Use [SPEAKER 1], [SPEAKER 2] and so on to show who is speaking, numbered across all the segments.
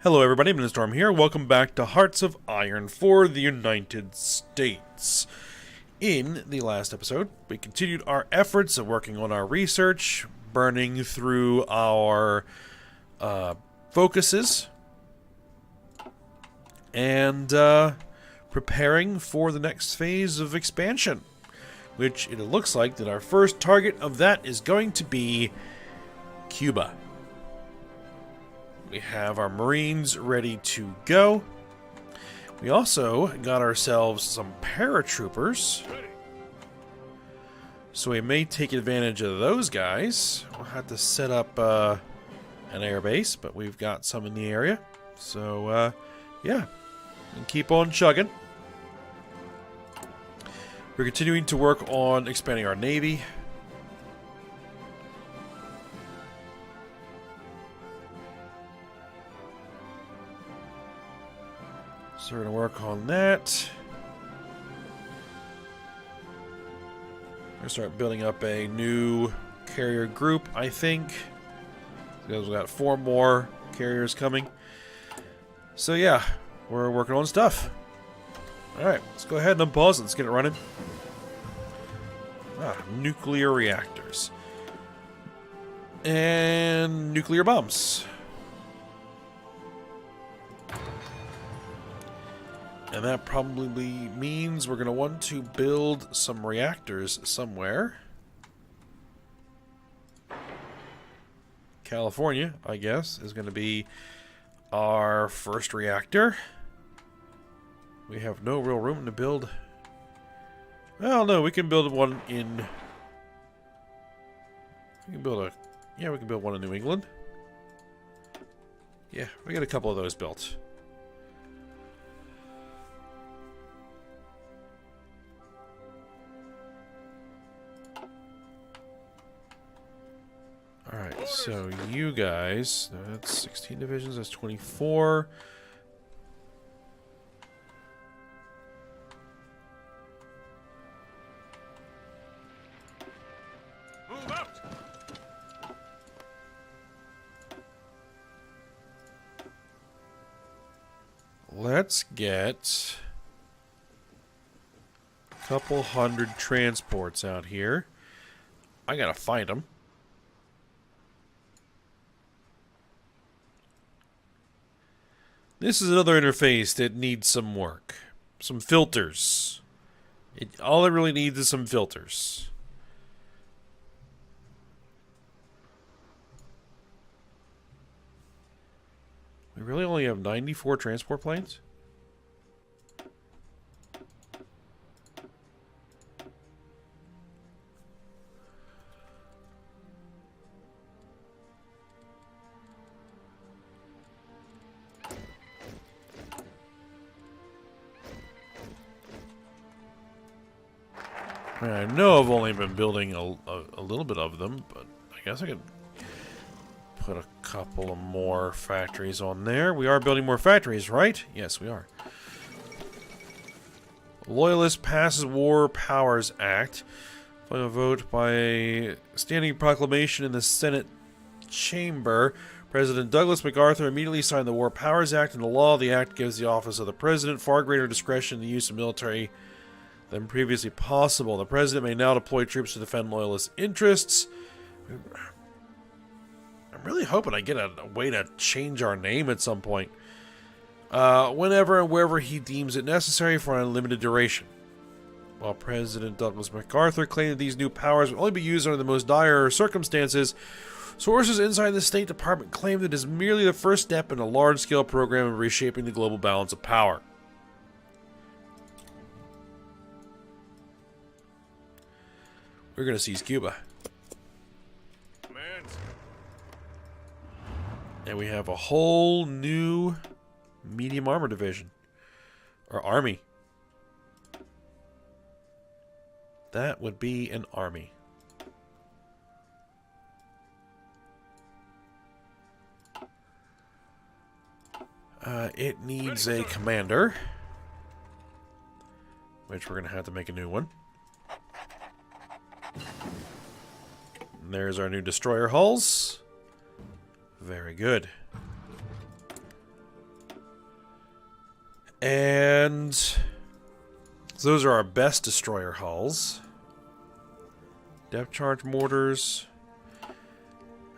[SPEAKER 1] Hello everybody, Storm here. Welcome back to Hearts of Iron for the United States. In the last episode, we continued our efforts of working on our research, burning through our focuses, and preparing for the next phase of expansion, which it looks like that our first target of that is going to be Cuba. We have our Marines ready to go. We also got ourselves some paratroopers. So we may take advantage of those guys. We'll have to set up an air base, but we've got some in the area. So, yeah. And keep on chugging. We're continuing to work on expanding our Navy. So we're going to work on that. We're going to start building up a new carrier group, I think. Because we've got 4 more carriers coming. So yeah, we're working on stuff. Alright, let's go ahead and unpause it. Let's get it running. Nuclear reactors. And nuclear bombs. And that probably means we're going to want to build some reactors somewhere. California, I guess, is going to be our first reactor. We have no real room to build. Well, no, we can build one in... We can build a... Yeah, we can build one in New England. Yeah, we got a couple of those built. Alright, so you guys, that's 16 divisions, that's 24.
[SPEAKER 2] Move out.
[SPEAKER 1] Let's get a couple hundred transports out here. I gotta find them. This is another interface that needs some work. Some filters. All it really needs is some filters. We really only have 94 transport planes? I know I've only been building a little bit of them, but I guess I could put a couple of more factories on there. We are building more factories, right? Yes, we are. Loyalist passes War Powers Act. Final vote by a standing proclamation in the Senate chamber. President Douglas MacArthur immediately signed the War Powers Act into law. The act gives the office of the president far greater discretion in the use of military than previously possible. The president may now deploy troops to defend loyalist interests. I'm really hoping I get a way to change our name at some point. Whenever and wherever he deems it necessary for an unlimited duration. While President Douglas MacArthur claimed that these new powers would only be used under the most dire circumstances, sources inside the State Department claim that it is merely the first step in a large-scale program of reshaping the global balance of power. We're going to seize Cuba.
[SPEAKER 2] Command.
[SPEAKER 1] And we have a whole new medium armor division. Or army. That would be an army. It needs a commander. Which we're going to have to make a new one. And there's our new destroyer hulls. Very good. And so those are our best destroyer hulls. Depth charge mortars.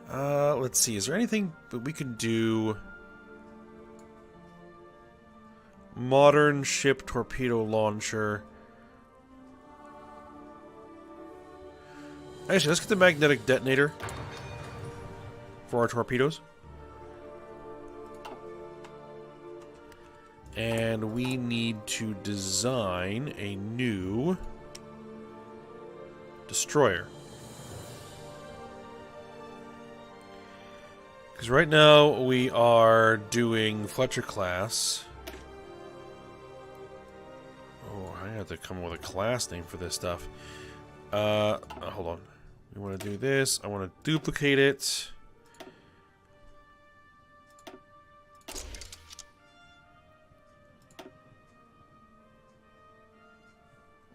[SPEAKER 1] Let's see. Is there anything that we can do? Modern ship torpedo launcher. Actually, let's get the magnetic detonator for our torpedoes. And we need to design a new destroyer. Because right now we are doing Fletcher class. Oh, I have to come up with a class name for this stuff. Hold on. We want to do this. I want to duplicate it.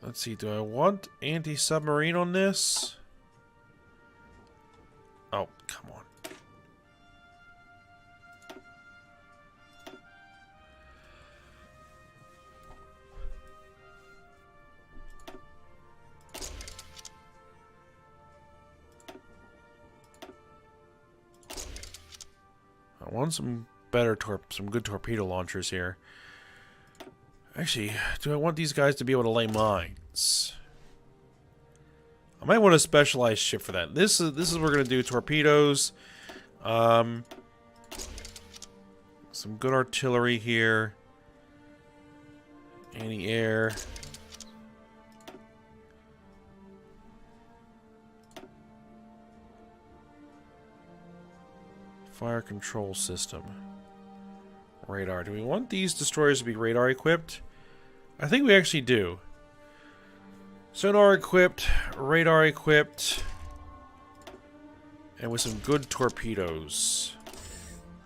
[SPEAKER 1] Let's see, do I want anti-submarine on this? Oh, come on. I want some good torpedo launchers here. Actually, do I want these guys to be able to lay mines? I might want a specialized ship for that. This is what we're gonna do. Torpedoes, some good artillery here, anti-air. Fire control system. Radar. Do we want these destroyers to be radar equipped? I think we actually do. Sonar equipped, radar equipped, and with some good torpedoes.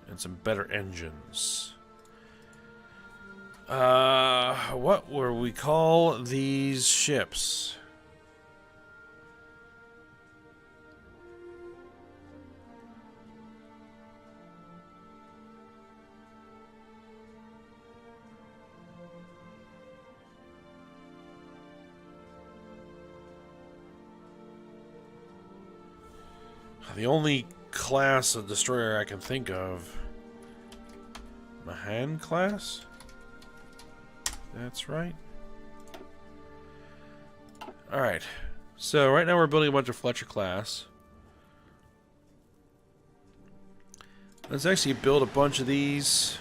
[SPEAKER 1] And some better engines. What will we call these ships? The only class of destroyer I can think of. Mahan class? That's right. Alright. So right now we're building a bunch of Fletcher class. Let's actually build a bunch of these.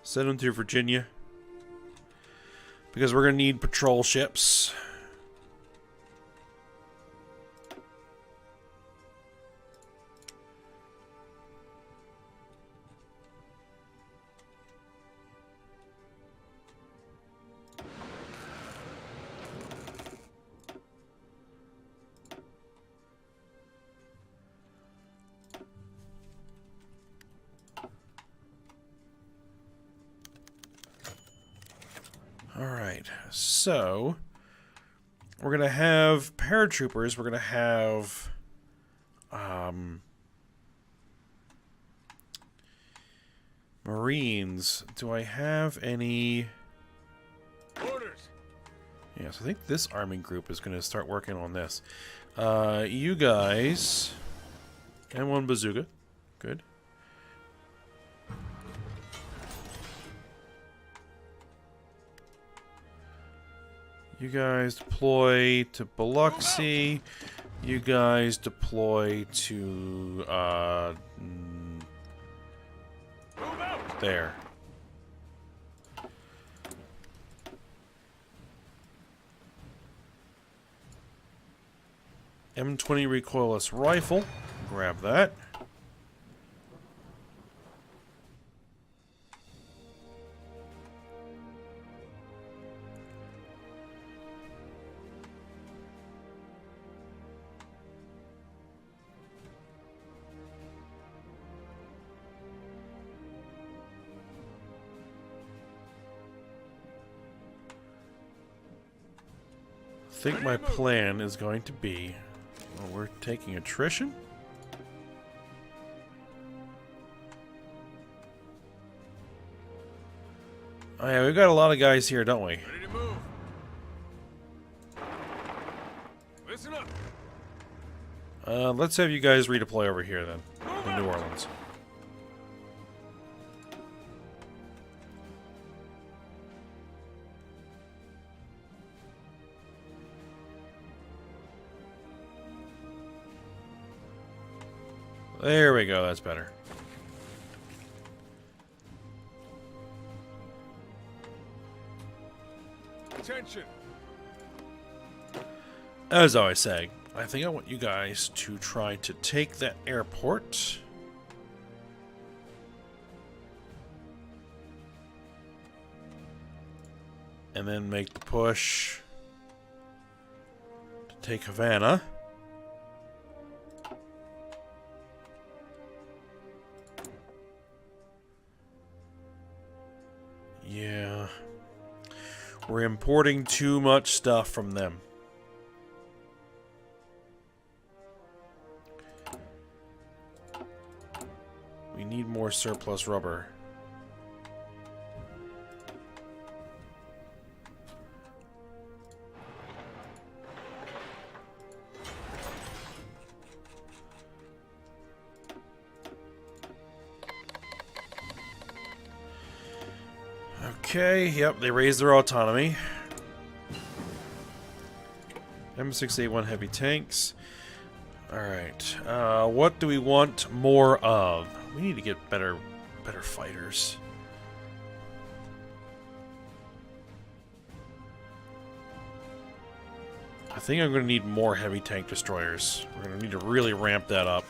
[SPEAKER 1] Send them through Virginia. Because we're going to need patrol ships. Alright, so we're going to have paratroopers, we're going to have Marines. Do I have any?
[SPEAKER 2] Orders.
[SPEAKER 1] Yes, I think this army group is going to start working on this. You guys, and one bazooka. Good. You guys deploy to Biloxi. You guys deploy to, there. M20 recoilless rifle. Grab that. I think my plan is going to be, well, we're taking attrition. Oh yeah, we've got a lot of guys here, don't we?
[SPEAKER 2] Ready to move. Listen up.
[SPEAKER 1] Let's have you guys redeploy over here then,
[SPEAKER 2] Move
[SPEAKER 1] in
[SPEAKER 2] out.
[SPEAKER 1] New Orleans. There we go, that's better.
[SPEAKER 2] Attention.
[SPEAKER 1] As I was saying, I think I want you guys to try to take that airport. And then make the push to take Havana. Yeah. We're importing too much stuff from them. We need more surplus rubber. Okay, yep, they raised their autonomy. M6A1 heavy tanks. Alright, what do we want more of? We need to get better fighters. I think I'm going to need more heavy tank destroyers. We're going to need to really ramp that up.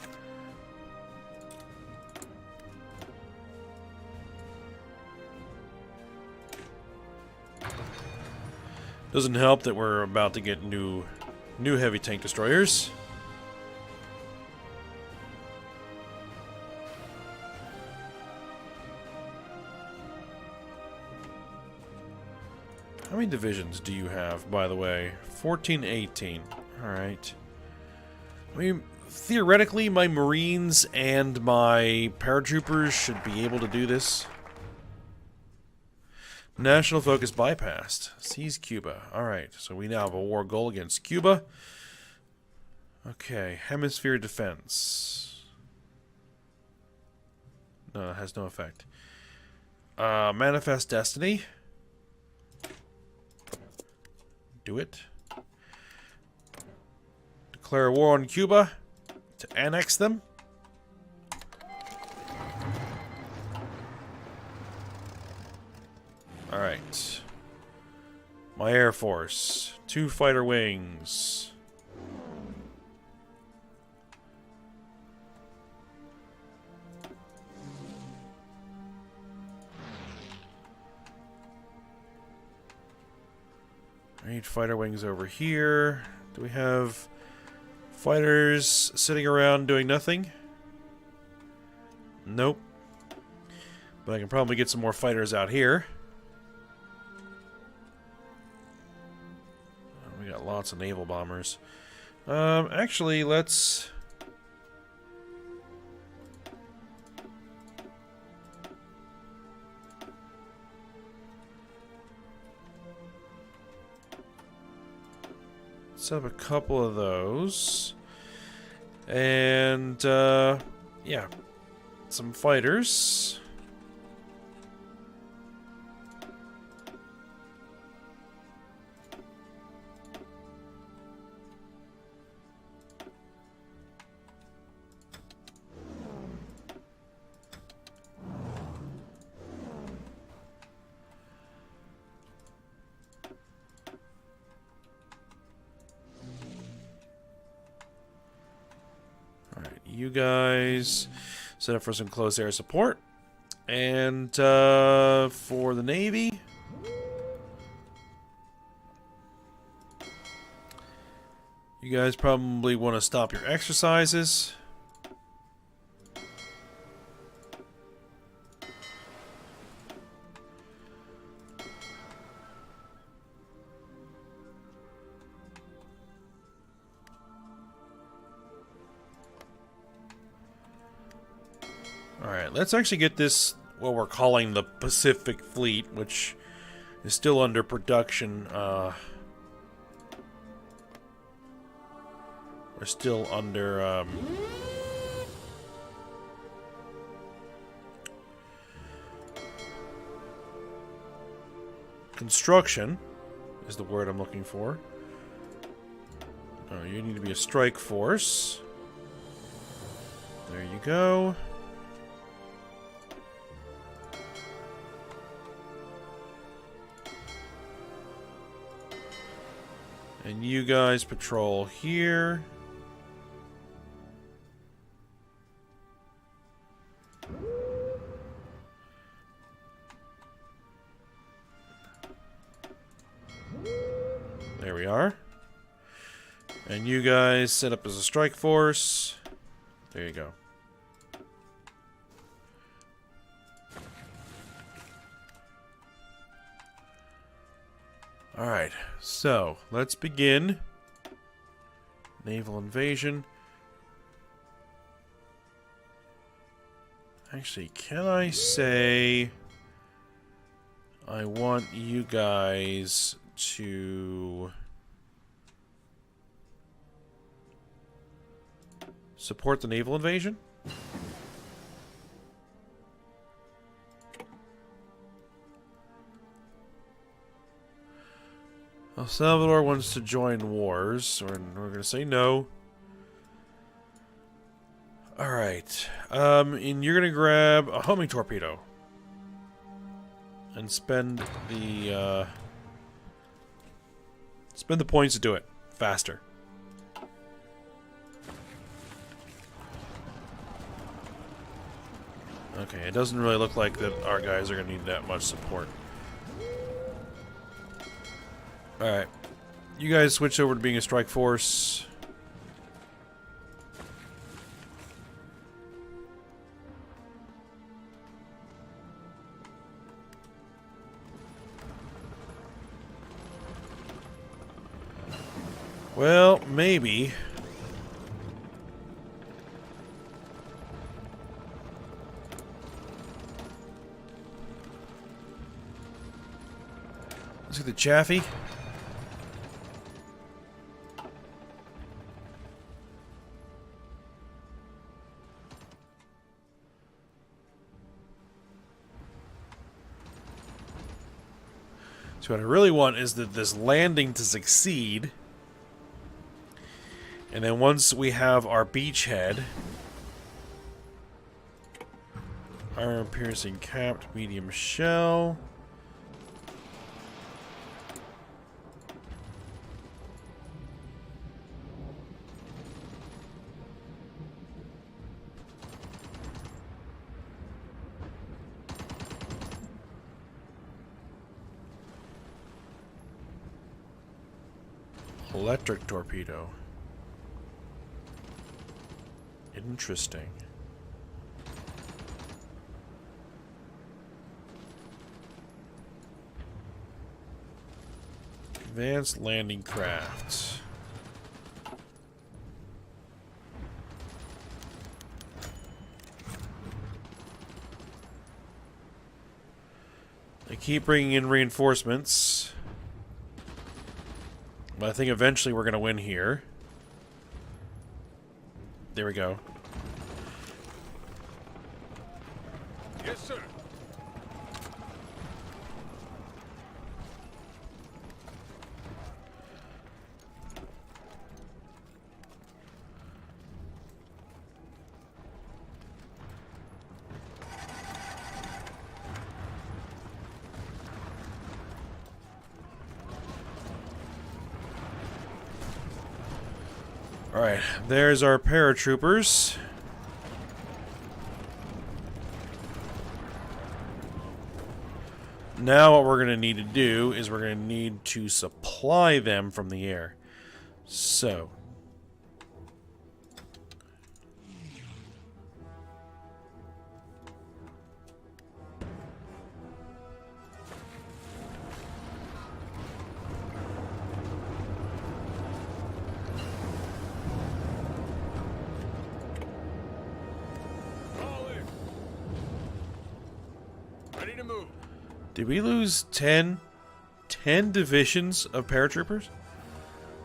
[SPEAKER 1] Doesn't help that we're about to get new heavy tank destroyers. How many divisions do you have, by the way? 14, 18. Alright. I mean, theoretically, my Marines and my paratroopers should be able to do this. National focus bypassed. Seize Cuba. Alright, so we now have a war goal against Cuba. Okay, hemisphere defense. No, it has no effect. Manifest destiny. Do it. Declare war on Cuba to annex them. Alright. My Air Force. 2 fighter wings. I need fighter wings over here. Do we have fighters sitting around doing nothing? Nope. But I can probably get some more fighters out here. We got lots of naval bombers. Actually, let's... Let's have a couple of those. And, yeah. Some fighters. You guys set up for some close air support. And for the Navy, you guys probably want to stop your exercises. Alright, let's actually get this, what we're calling the Pacific Fleet, which is still under production. We're still under construction is the word I'm looking for. Oh, you need to be a strike force. There you go. And you guys patrol here. There we are. And you guys set up as a strike force. There you go. Alright, so let's begin. Naval invasion. Actually, can I say I want you guys to support the naval invasion? El Salvador wants to join wars, or we're going to say no. Alright. And you're going to grab a homing torpedo. And spend the points to do it. Faster. Okay, it doesn't really look like that our guys are going to need that much support. Alright. You guys switch over to being a strike force. Well, maybe. Let's get the Chaffee. So what I really want is that this landing to succeed. And then once we have our beachhead, armor piercing capped medium shell. Electric torpedo. Interesting. Advanced landing craft. They keep bringing in reinforcements. But I think eventually we're going to win here. There we go.
[SPEAKER 2] Yes, sir.
[SPEAKER 1] Alright, there's our paratroopers. Now what we're going to need to do is we're going to need to supply them from the air. So.
[SPEAKER 2] All in. Ready to move.
[SPEAKER 1] Did we lose 10? 10 divisions of paratroopers?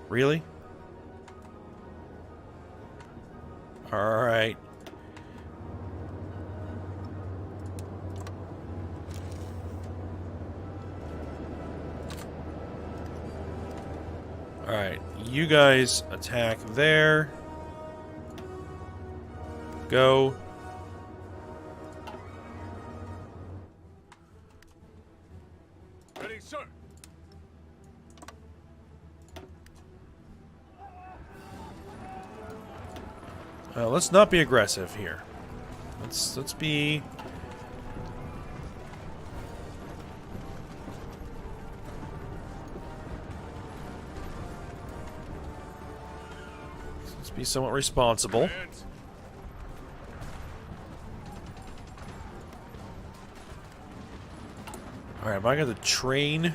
[SPEAKER 1] Really? Alright. Alright, you guys attack there. Go.
[SPEAKER 2] Ready, sir.
[SPEAKER 1] Let's not be aggressive here. Let's be... Let's be somewhat responsible.
[SPEAKER 2] Hands.
[SPEAKER 1] Alright, I got the train.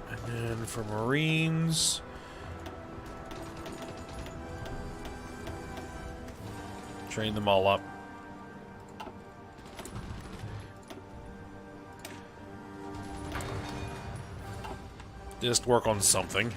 [SPEAKER 1] And then for Marines... Train them all up. Just work on something.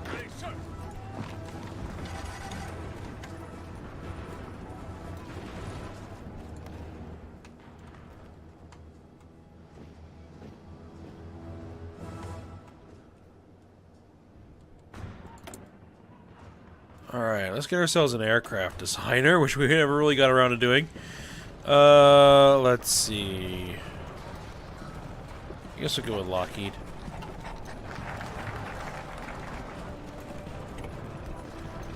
[SPEAKER 2] Ready, sir.
[SPEAKER 1] Alright, let's get ourselves an aircraft designer, which we never really got around to doing. Let's see. I guess we'll go with Lockheed.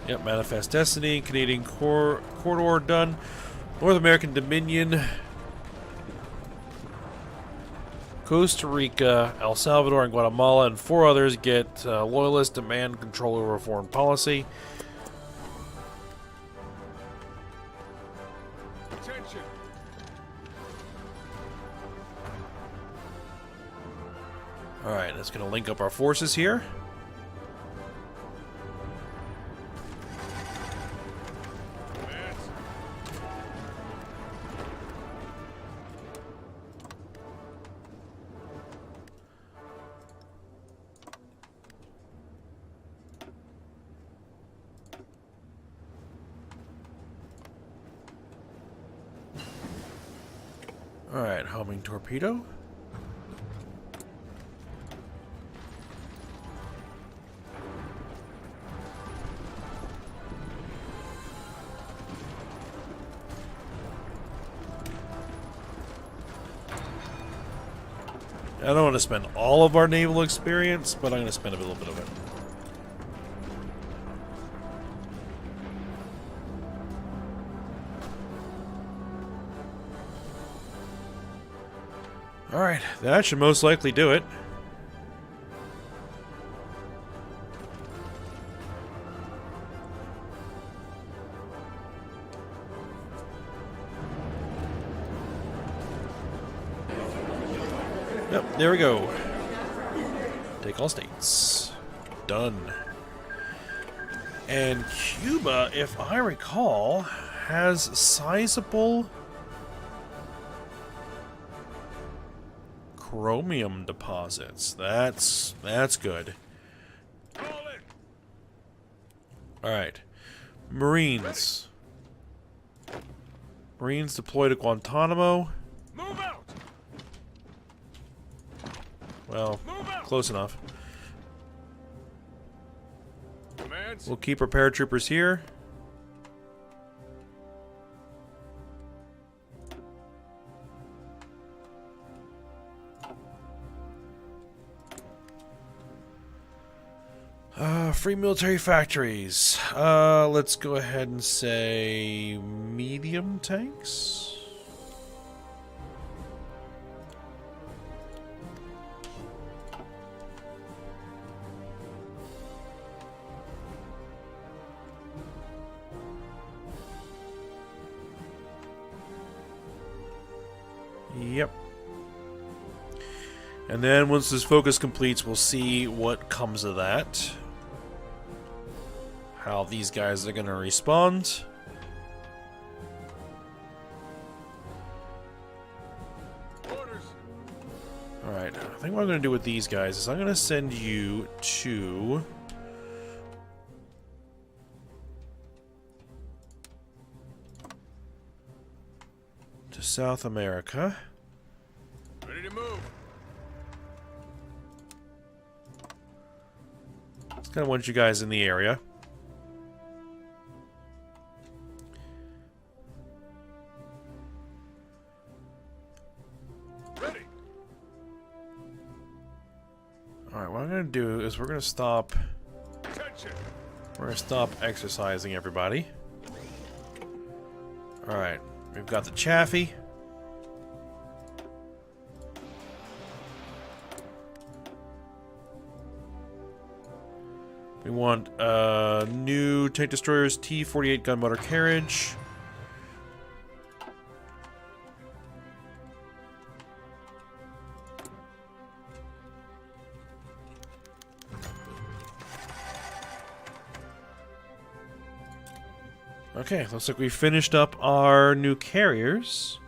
[SPEAKER 1] Yep, Manifest Destiny, Canadian Corridor done. North American Dominion. Costa Rica, El Salvador, and Guatemala, and 4 others get loyalist demand control over foreign policy.
[SPEAKER 2] Attention.
[SPEAKER 1] Alright, that's going to link up our forces here.
[SPEAKER 2] Hands.
[SPEAKER 1] Alright, homing torpedo. I don't want to spend all of our naval experience, but I'm going to spend a little bit of it. Alright, that should most likely do it. Yep, there we go. Take all states. Done. And Cuba, if I recall, has sizable chromium deposits. That's good.
[SPEAKER 2] Call in.
[SPEAKER 1] Alright. Marines. Marines deployed to Guantanamo.
[SPEAKER 2] Move out.
[SPEAKER 1] Well,
[SPEAKER 2] Move out.
[SPEAKER 1] close enough.
[SPEAKER 2] Commands.
[SPEAKER 1] We'll keep our paratroopers here. Free military factories. Let's go ahead and say medium tanks. Yep. And then once this focus completes, we'll see what comes of that. How these guys are going to respond.
[SPEAKER 2] Orders.
[SPEAKER 1] Alright, I think what I'm going to do with these guys is I'm going to send you to... South America.
[SPEAKER 2] Ready to move.
[SPEAKER 1] Just kind of want you guys in the area.
[SPEAKER 2] Ready.
[SPEAKER 1] Alright, what I'm going to do is we're going to stop...
[SPEAKER 2] Attention.
[SPEAKER 1] We're going to stop exercising everybody. Alright, we've got the Chaffee. We want new tank destroyers, T-48 gun motor carriage. Okay, looks like we finished up our new carriers.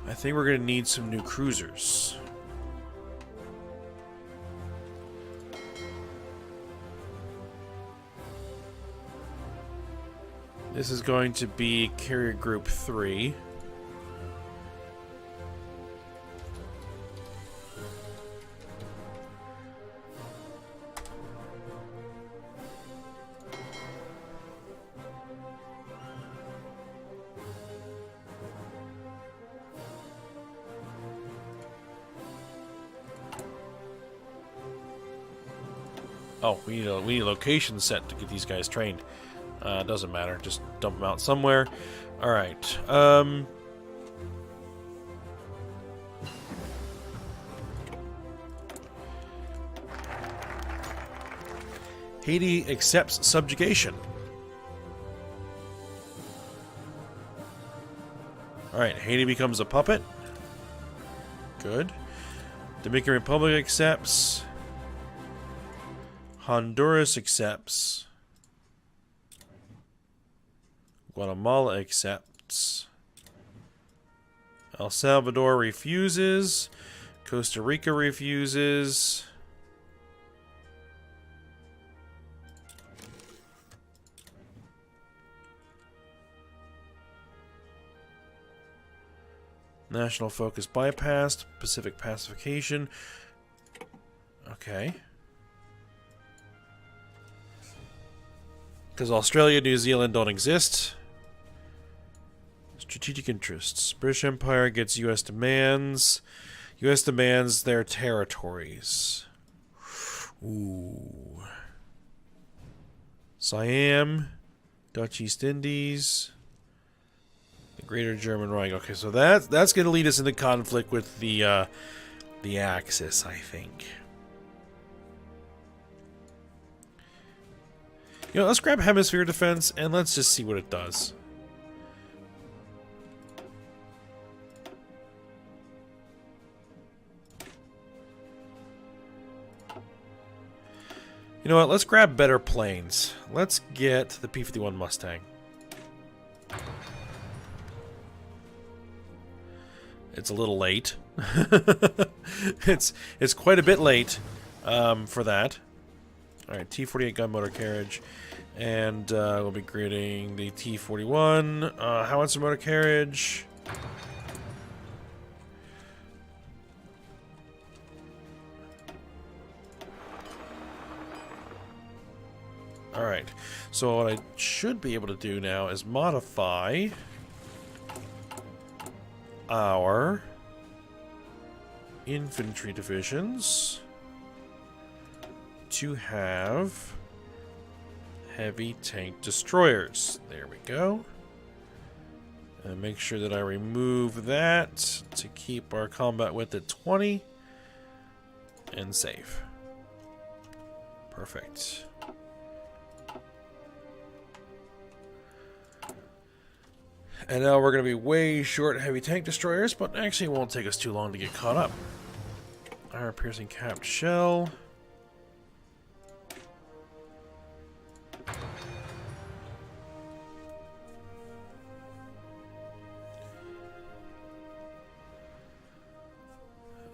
[SPEAKER 1] I think we're going to need some new cruisers. This is going to be Carrier Group 3. Oh, we need a location set to get these guys trained. Doesn't matter. Just dump them out somewhere. Alright. Haiti accepts subjugation. Alright, Haiti becomes a puppet. Good. Dominican Republic accepts. Honduras accepts. Guatemala accepts. El Salvador refuses. Costa Rica refuses. National focus bypassed. Pacific pacification. Okay. Because Australia and New Zealand don't exist. Strategic interests. British Empire gets U.S. demands. U.S. demands their territories. Ooh. Siam. Dutch East Indies. The Greater German Reich. Okay, so that's going to lead us into conflict with the Axis, I think. You know, let's grab Hemisphere Defense and let's just see what it does. You know what? Let's grab better planes. Let's get the P-51 Mustang. It's a little late. It's quite a bit late for that. All right, T-48 gun motor carriage, and we'll be creating the T-41 howitzer motor carriage. All right, so what I should be able to do now is modify our infantry divisions to have heavy tank destroyers. There we go. And make sure that I remove that to keep our combat width at 20 and save. Perfect. And now we're going to be way short heavy tank destroyers, but actually it won't take us too long to get caught up. Armor-piercing capped shell.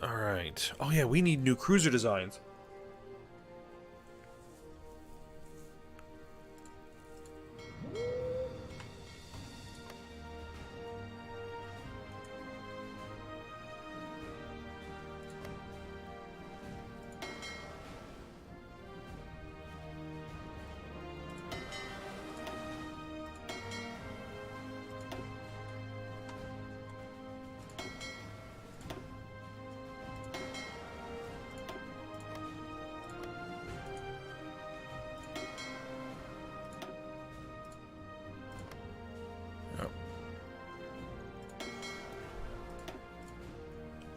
[SPEAKER 1] Alright. Oh yeah, we need new cruiser designs.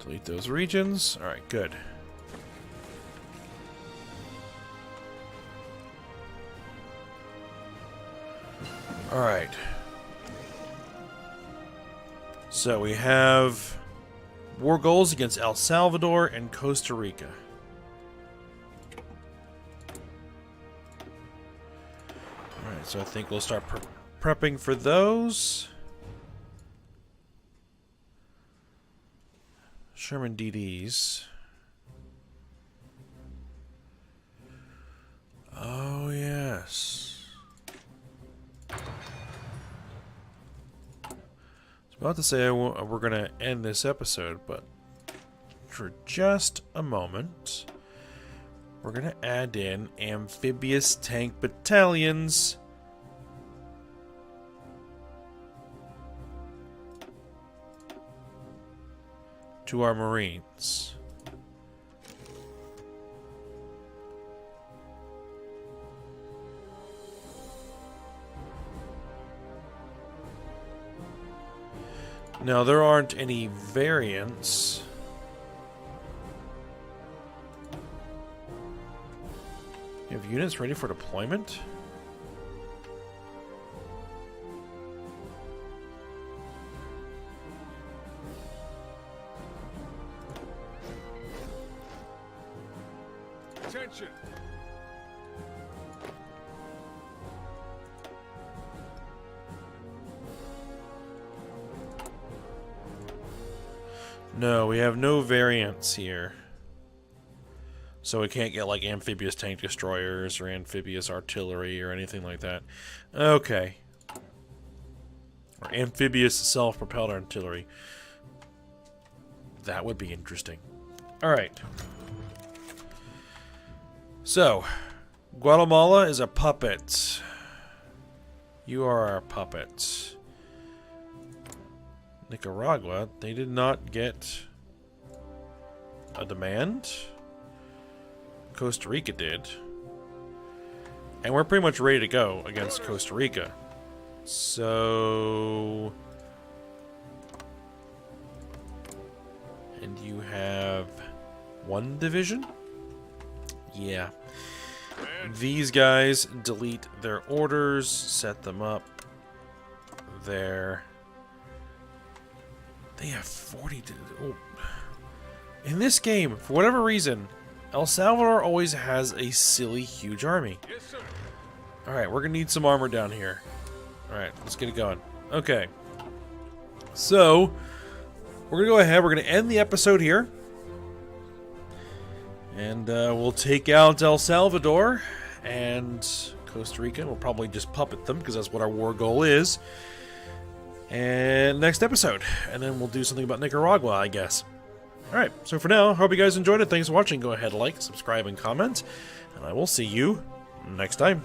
[SPEAKER 1] Delete those regions. Alright, good. Alright. So we have war goals against El Salvador and Costa Rica. Alright, so I think we'll start prepping for those. Sherman DDs. Oh, yes. I was about to say we're going to end this episode, but for just a moment, we're going to add in amphibious tank battalions. To our Marines. Now, there aren't any variants. You have units ready for deployment?
[SPEAKER 2] Attention!
[SPEAKER 1] No, we have no variants here. So we can't get like amphibious tank destroyers or amphibious artillery or anything like that. Okay. Or amphibious self-propelled artillery. That would be interesting. Alright. So, Guatemala is a puppet. You are our puppet. Nicaragua, they did not get a demand. Costa Rica did. And we're pretty much ready to go against Costa Rica. So... And you have one division? Yeah. These guys delete their orders, set them up there. They have 40. Oh. In this game, for whatever reason, El Salvador always has a silly huge army.
[SPEAKER 2] Yes, sir.
[SPEAKER 1] Alright, we're going to need some armor down here. Alright, let's get it going. Okay. So, we're going to go ahead. We're going to end the episode here. And we'll take out El Salvador and Costa Rica. We'll probably just puppet them because that's what our war goal is. And next episode. And then we'll do something about Nicaragua, I guess. Alright, so for now, hope you guys enjoyed it. Thanks for watching. Go ahead, like, subscribe, and comment. And I will see you next time.